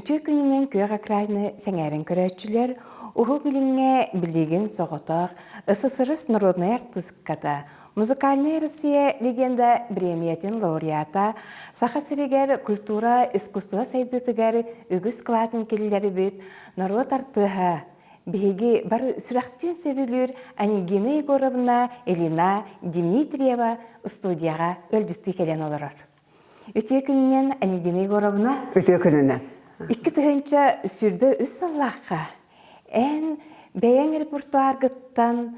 Үтө күнінен көйіға крайны сәңәрін көрәтшілер, ұғы біліңе білеген соғытақ, СССР народный артистката, музыкальная Россия легенда премиятын лауреата, саха сірегер культура, искусство сайдытыгар үгіз қылатын келілері бет, народ артыға, беге бар сүрақтен сөбілер Анигина Егоровна, Элина Дмитриева студияға өлдісті келен оларар. Үтө күнінен Анигина Егоровна... Үтө күнінен. Икки тыгынча сүрбе үс саллаққа. Ән бәйен репертуар гыттан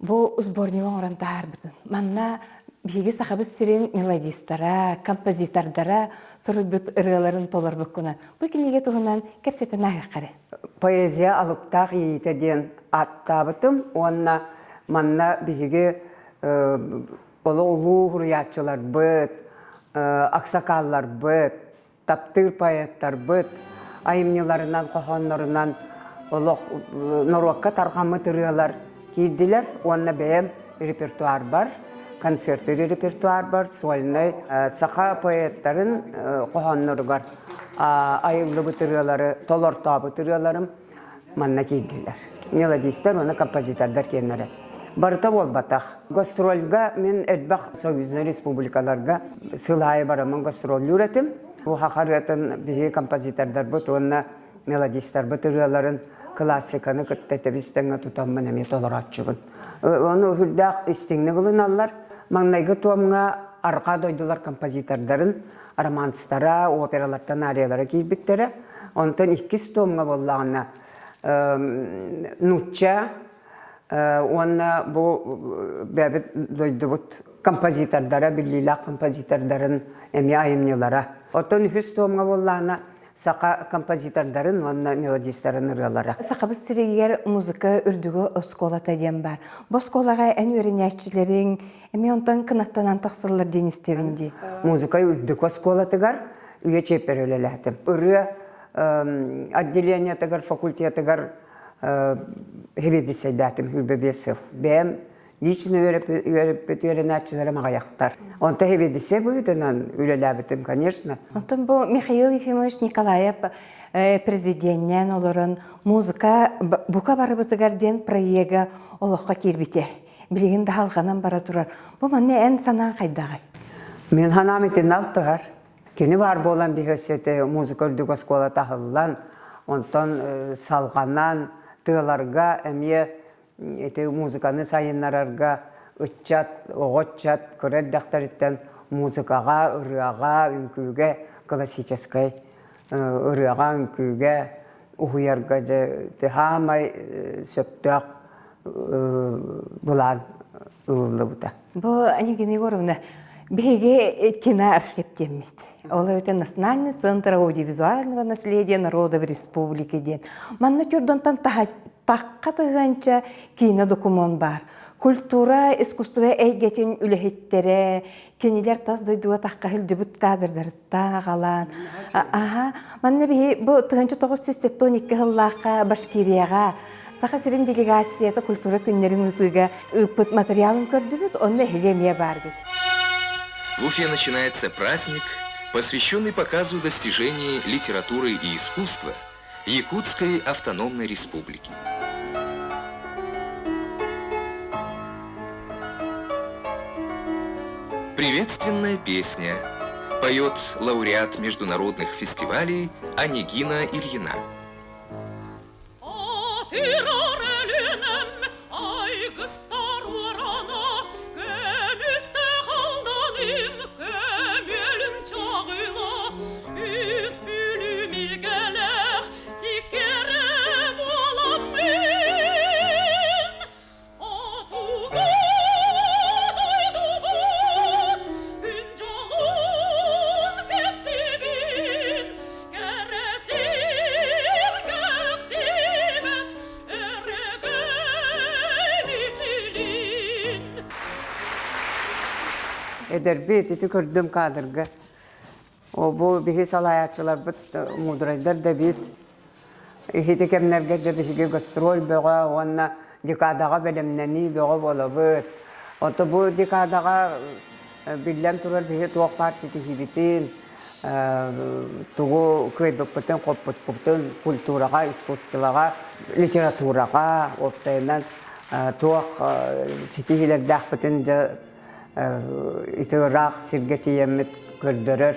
бұл сборниван орантар бұдын. Манна биги сақабыз сирен мелодистара, композитардара сұры бүт ырғаларын толар бүккінен. Бұл кенеге тұғынан кәпсетін ағыққары. Поэзия алыптақ ейтеден аттабытым, онна манна биги олу ғұриятчылар бұд, ақсақаллар бұд, таптыр поэттар бұд, айымнеларынан, қоғанларынан Норвакка тарғамы түрелер кейділер. Онна бәйім репертуар бар, концерттері репертуар бар, сольный сақа поэттарын қоғанларығар айымлы бұтырелері, толорта бұтырелерім манна кейділер. Мелодистер, оны композитордар кенері. Барыта ол батақ. Гастрольға мен әдбақ Союзный республикаларға сылайы барамын гастроль үретім. Бұл хақаратын бігі композитордар бұд, онына мелодистер бұтырелерін классиканы күттетебістіңі тұтамын әмет олар атшығын. Оны үрдәқ істіңні қылын алар. Маңнайғы туамға арқа дойдылар композитордарын романстара, опералардан ариялары кейбіттері. Онтан 2 туамға болағына нұтча, оны бұл бәбіт дойды бұд композитордара, бірлілі композитордарын әме айымнелара. Отын 3 туамға болағына сақа композитордарын, онна мелодистарын ұралары. Сақабыз сірегер музыка үрдігі осколата дем бар. Бұл сколаға ән өрінәтшілерін, әме онтан қынаттанан тақсылыр деністевінде. Музыка үрдігі осколатығар, үйе чепер өлеләтім. Үрі отделениятығар, факультетығар хеведесейдәтім, Хүрбебесов. Бәм лично өрінәтшілерім ағаяқтар. Онта хеведесе бұйдынан өлеләбітім, конечно. Онтан бұл Михаил Ефимович Николаев президенттен оларын музыка бұқа бары бұтығарден проега олыққа кербіте. Білеген дағалғанан бара тұрар. Бұл мәнне ән санан қайдағай? Мен ханаметін алтығар. Кені бар болан бігесеті музыка үрдік оскола тағылан, онтан салғанан тығыларға әме музыканы сайынларарға үтчат, оғытчат, көрәддақтарыттен музыкаға, ұрыға, үнкүйге, классическай ұрыға, үнкүйге, ұхуярға хамай сөптіғ бұлан ұлылы бұта. Бұл Анигина Егоровна, беге кино архивтеммит. Олар это Национальный центр аудиовизуального наследия народов республики ден. Манна түрдонтан таққа тығанча кино документ бар. Культура, искусство әйгетін үліхеттері, кенелер таз дойдуа таққа хілдібіт кадырдарытта ғалан. Манна бе бұл тығанча 912 ғыллаққа Башкирияға сақа сирин делегацията культура күннерін ұтыға ұпыт материалын көрдібіт, онны хегемия барды. В Уфе начинается праздник, посвященный показу достижений литературы и искусства Якутской автономной республики. Приветственная песня поет лауреат международных фестивалей Анигина Ильина. Ederbet eti kördüm kadırgı. O bu bihi salayatçılar bit muduraylar da bit. Hidi kemlerge bihi gastrol beğa onna dikadaga belemneni beğa bolabıt. Oto bu dikadaga billen turar bihi tuğ parsiti hibitin. Tuğu köybüpütün, koputpütün, kulturaga, iskusturaga, literaturaga, opsayından tuğ sitihilerdağ bütünce itirak sirgeti yemmit gördürür.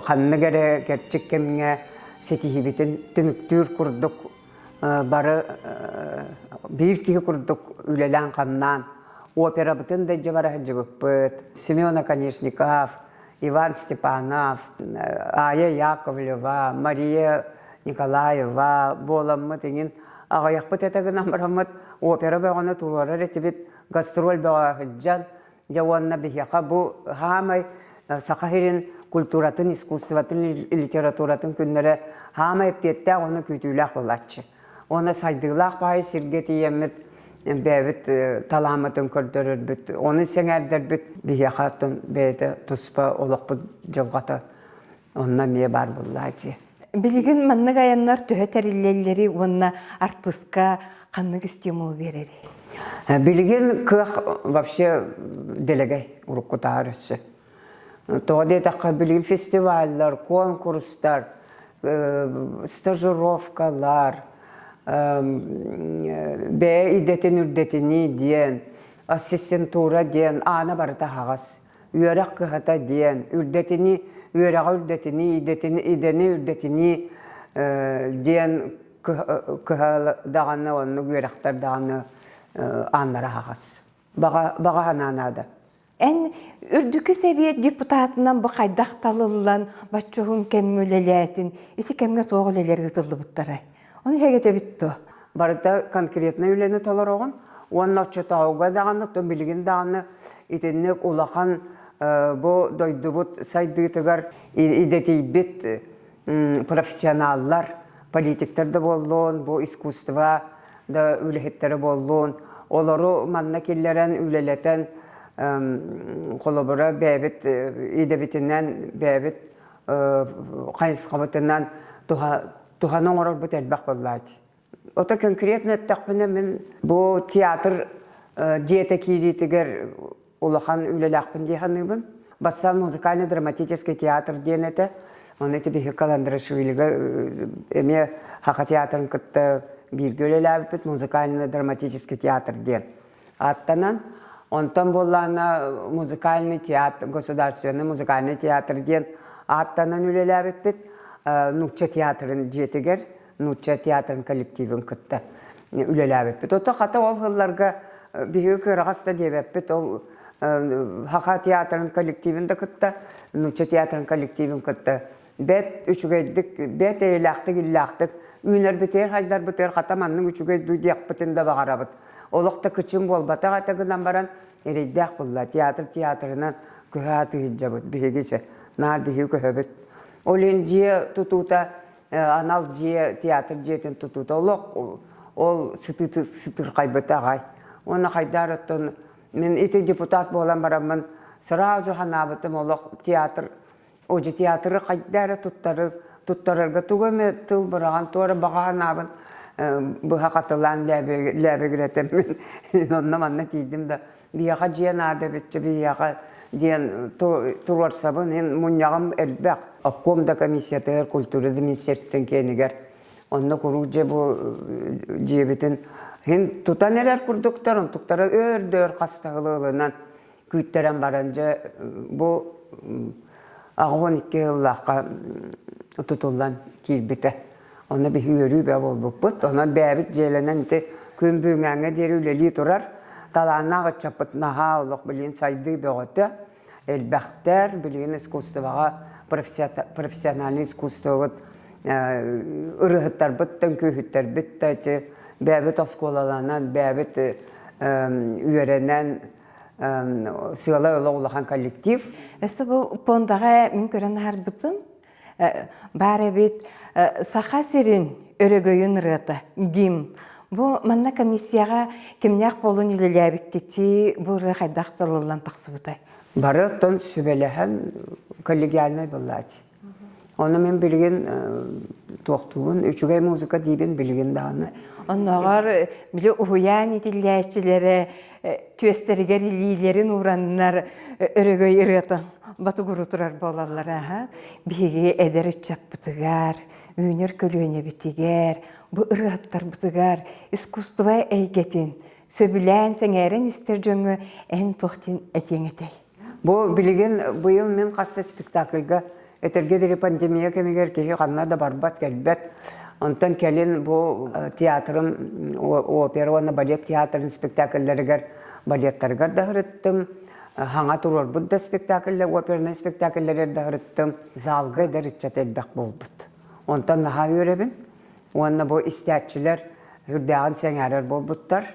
Kanını gere gerçek kemine setihibitin tümüktür kurduk. Barı bir kişi kurduk ülelen kannan. Opera bütün de cevara cevapıt. Semyon Konechnikov, Ivan Stepanov, Aya Yakovleva, Maria Nikolayeva, Bolamıt engin ağayakpıt etegin amramıt opera bağını turara retibit gastrol bağı hıccan. Jawanna bihyaqa bu hamay sakahirin kulturatın, iskusivatın, literaturatın günlere hamay eptiyette onu kütüylaq bolatçı. Ona saydığlaq bayi sirgeti yemmet bevit talamatın kördürür büt. Onu sengerdir büt bihyaqatın beyde tuspa oluq bu cılgata. Onna miye bar bullaçı. Bilgin manna gayanlar töhe terilleri onna artistка kanlık стимул verir. Bilgin kıh вообще delegay urukkutarısı. Тоғыде таққа білген фестивальлар, конкурстар, стажировкалар, бе идетін үрдетіні ден, ассистентура ден, ана барыта хағас, үйерек кығыта ден, үрдетіні, үйереға үрдетіні, идені үрдетіні ден кығыдағаны, оны үйеректардағаны анлара хағас. Bağa hananada. En ürdükü seviye deputatından bu kaydak talıllan, başçuğun kemmüleletin, isi kemge soğuleleri gıtıldı bıttara. Onu hegete bitti. Barıda konkretna üleni talar oğun, onun açıtağıga dağını, tüm bilgin dağını, itenlik ulağan bu doydubut saydığı ideti bit profesyonallar, politikler de bolluğun, bu iskustva da ülhetleri bolluğun, oları manna killeren üleleten kolabora bebet idebitinden bebet kayıskabıtından tuhanın orar bu telbaq bolladı. Ota konkretne takvine min bu tiyatr diyete kiritiger ulağan ülelaqpın diyanıbın. Bassan muzikalni dramaticheski tiyatr diyenete onu eti bir kalandırışviliga eme haka tiyatrın kıtta bir gölelabit muzikalni dramaticheski tiyatr diyen. Attanan ondan bollana muzikalni tiyatr, государственный muzikalni tiyatr diyen attanan ülelabit Nukça tiyatrın diyetiger, Nukça tiyatrın kolektivin kıtta ülelabit. Ota kata ol hıllarga büyük rağasta diyebit ol haka tiyatrın kolektivinde kıtta, Nukça tiyatrın kolektivin kıtta. Bet üçügeydik, bet eylaktık, illaktık. Üner biter, haydar biter, katamanның üçügeydik diyakbıtında bağarabıt. Olukta kıçın bolbata katagından baran ereydek bulla. Tiyatrından köhatı hicabıt, bihigice. Nar bihi köhöbüt. Olin ciye tututa, anal ciye, tiyatr ciyetin tututa. Ol sıtır kaybıta gay. Ona haydar öttün. Men iti deputat bolan baramın. Sırağızı hanabıtım oluk tiyatr. Oca tiyatrı haydar tuttarırga tugame tıl bırağın tuara bağa hanabın. Bu hakatılan lebe güretem. Ondan anlatıydım da. Bir yaka ciye nade bitçe, bir yaka diyen turvar sabın. Hen munyağım elbek. Akkomda komisyatı kulturu da ministersitten keniger. Onda kurucu bu ciye bitin. Hen tuta neler kurduktarın. Tuktara ördör kastağılığından kütteren barınca bu ağın 2 yıllaqqa tutullan kilbite. Ona bir hüyörü be bolbuput. Ona bäbit jelenen ite kümbüňäňe derüleli turar. Talanna çapıt naha uluq bilin saydı beğote. Elbäxter bilin iskustowaga professional iskustowat ırıhtar bitden köhütler bitte bäbit oskolalardan bäbit üýerenen sığala ulağan kollektiv. Öse bu pondaga min kören harbıtım. Bare bit sahasirin örögöyün rıta, gim. Bu manna komissiyaga kimnyak bolun ilelabik keçi bu rı haydaq talıllan taqsıbıtay. Barı ton sübelehen коллегиальный буллать. Оны мен билген тоқтуын, үчүгей музыка дейбен билген дағаны. Оннағар біле уян етілләшчілері, төстерігер илилерін ураннар өрөгөй ырытын бату гурутурар болалар. Биге эдері чаппытыгар, үйнер көлөне бітігер, бұ ырыттар бітігар, искусства әйгетін, сөбілән сәңәрін істер жөңі ән тоқтин әтеңетей. Бұ билген бұйыл мен қасы спектакльға этергедері пандемия кемегер кеге қанна да барбат кәлбәт. Онтан кәлін бұл театрым, опера, оны балет театрын спектакльлерігер, балеттаргар да ғырыттым. Хаңа тұрор бұдда спектакльлер, оперный спектакльлер да ғырыттым. Залға да ритчат әлбәк бол бұд. Онтан наға өребін. Онна бұл истәтчілер, үрдәғын сәңәрер бол бұдтар.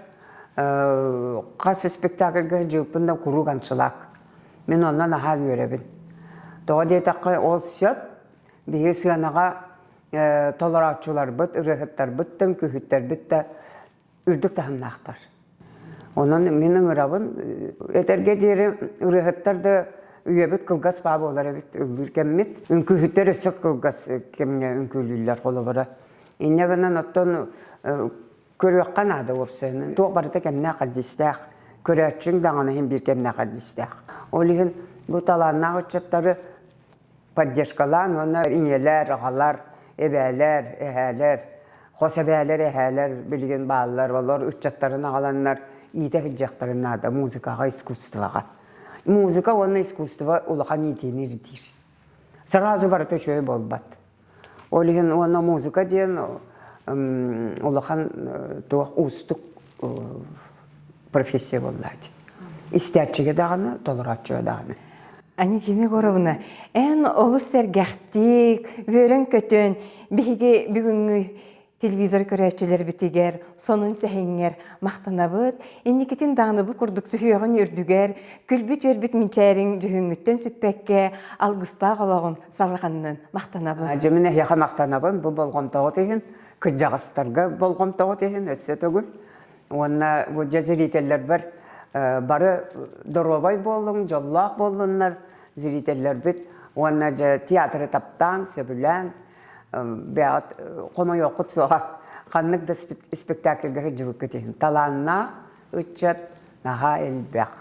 Қасы спектакльға жүпінда құру қаншылақ. Мен онна наға өребін. Тоға дейтаққа ол сөп, бігі сығанаға толаратчылар бұд, ұрығыттар бұдтым, күхіттер бұдта үрдік тағымнақтар. Onun менің ұрабын, әтерге дейірі ұрығыттарды үйе бұд қылғас бабы олар әбіт ұлғыр кәммет. Үңкүхіттер өсік қылғас кәміне үңкүлілер қолы бұры. Иннегінен оттон көріққан ады опсайының. Тоқ барыта кәміне қаддистәқ, көрәтшің даңаны хем бір кәміне қаддистәқ. Олығын бұл таланна ұтчаттары поддержкалан, оны инелер, ағалар, әбәлер, әхәлер, қос әбәлер, әхәлер, білген балалар, олар ұтчаттарын ағаланлар, иетек жақтарына да музыкаға, искусствоға. Музыка, оны искусство ұлақан етені ретір. Сразу барыты шөй болбат. Олығын оны музыка дейін ұлақан тоқ ұстық профессия болады. Истәтчіге дағаны, толыратчыға дағаны. Анигина Горовна, эн олус сәргәхтик, вөрен көтөн, биге бүгүнгү телевизор көрәчелер битигер, сонун сәһиңер мактанабыт, инникетин дагыныбы курдук сүйөгөн үрдүгер, күлбүт өрбүт минчәрин жүһүңүттен сүппекке, алгыста гологун салганнын мактанабыт. Жемине яха мактанабын, бу болгон тоо деген, кыжагыстарга болгон тоо деген өссө төгүл. Онна бу жазирителлер бар, бары доробай болдың, жоллақ болдыңдар, зрителлер бит. Онна театры таптан, сөбілән, бәғат қомай оқыт соға қаннық да спектакльға жүгік кетейін. Таланна, үтчат, наға әлбәқ.